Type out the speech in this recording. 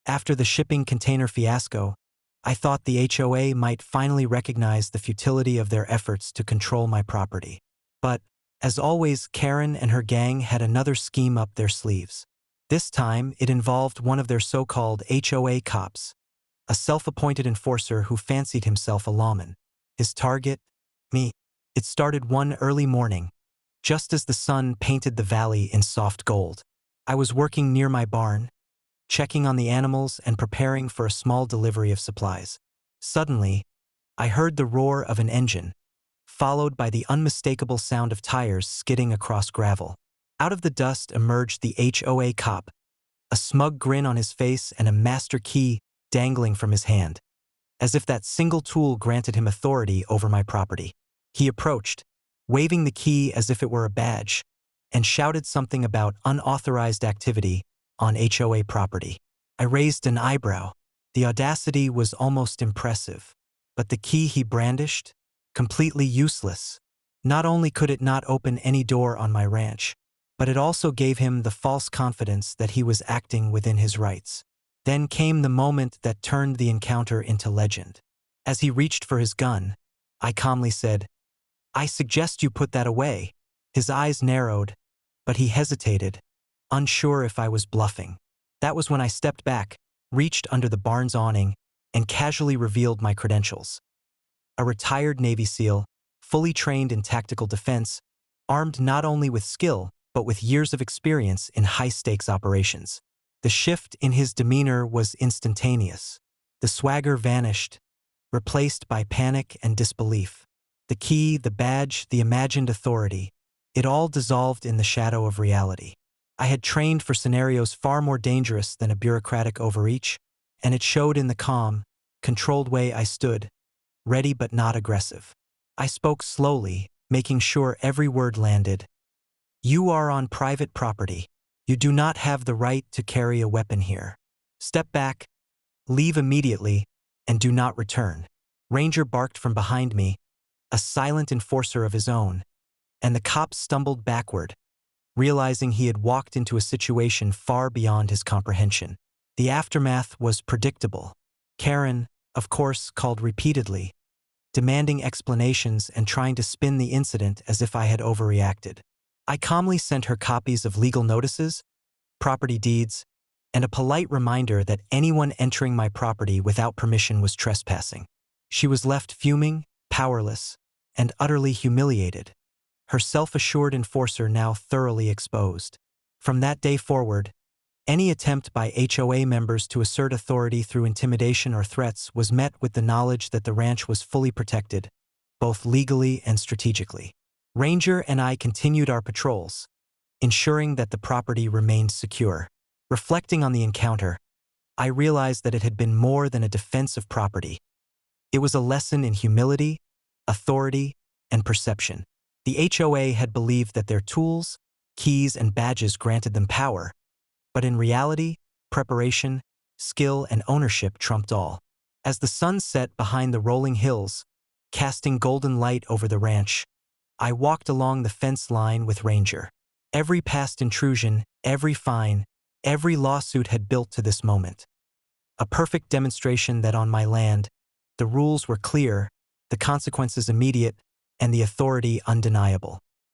After the shipping container fiasco, I thought the HOA might finally recognize the futility of their efforts to control my property. But, as always, Karen and her gang had another scheme up their sleeves. This time, it involved one of their so-called HOA cops, a self-appointed enforcer who fancied himself a lawman. His target? Me. It started one early morning, just as the sun painted the valley in soft gold. I was working near my barn, checking on the animals and preparing for a small delivery of supplies. Suddenly, I heard the roar of an engine, followed by the unmistakable sound of tires skidding across gravel. Out of the dust emerged the HOA cop, a smug grin on his face and a master key dangling from his hand, as if that single tool granted him authority over my property. He approached, waving the key as if it were a badge, and shouted something about unauthorized activity on HOA property. I raised an eyebrow. The audacity was almost impressive, but the key he brandished? Completely useless. Not only could it not open any door on my ranch, but it also gave him the false confidence that he was acting within his rights. Then came the moment that turned the encounter into legend. As he reached for his gun, I calmly said, "I suggest you put that away." His eyes narrowed, but he hesitated, unsure if I was bluffing. That was when I stepped back, reached under the barn's awning, and casually revealed my credentials. A retired Navy SEAL, fully trained in tactical defense, armed not only with skill, but with years of experience in high-stakes operations. The shift in his demeanor was instantaneous. The swagger vanished, replaced by panic and disbelief. The key, the badge, the imagined authority, it all dissolved in the shadow of reality. I had trained for scenarios far more dangerous than a bureaucratic overreach, and it showed in the calm, controlled way I stood, ready but not aggressive. I spoke slowly, making sure every word landed. "You are on private property. You do not have the right to carry a weapon here. Step back, leave immediately, and do not return." Ranger barked from behind me, a silent enforcer of his own, and the cop stumbled backward, realizing he had walked into a situation far beyond his comprehension. The aftermath was predictable. Karen, of course, called repeatedly, demanding explanations and trying to spin the incident as if I had overreacted. I calmly sent her copies of legal notices, property deeds, and a polite reminder that anyone entering my property without permission was trespassing. She was left fuming, powerless, and utterly humiliated, her self-assured enforcer now thoroughly exposed. From that day forward, any attempt by HOA members to assert authority through intimidation or threats was met with the knowledge that the ranch was fully protected, both legally and strategically. Ranger and I continued our patrols, ensuring that the property remained secure. Reflecting on the encounter, I realized that it had been more than a defense of property. It was a lesson in humility, authority, and perception. The HOA had believed that their tools, keys, and badges granted them power, but in reality, preparation, skill, and ownership trumped all. As the sun set behind the rolling hills, casting golden light over the ranch, I walked along the fence line with Ranger. Every past intrusion, every fine, every lawsuit had built to this moment. A perfect demonstration that on my land, the rules were clear, the consequences immediate, and the authority undeniable.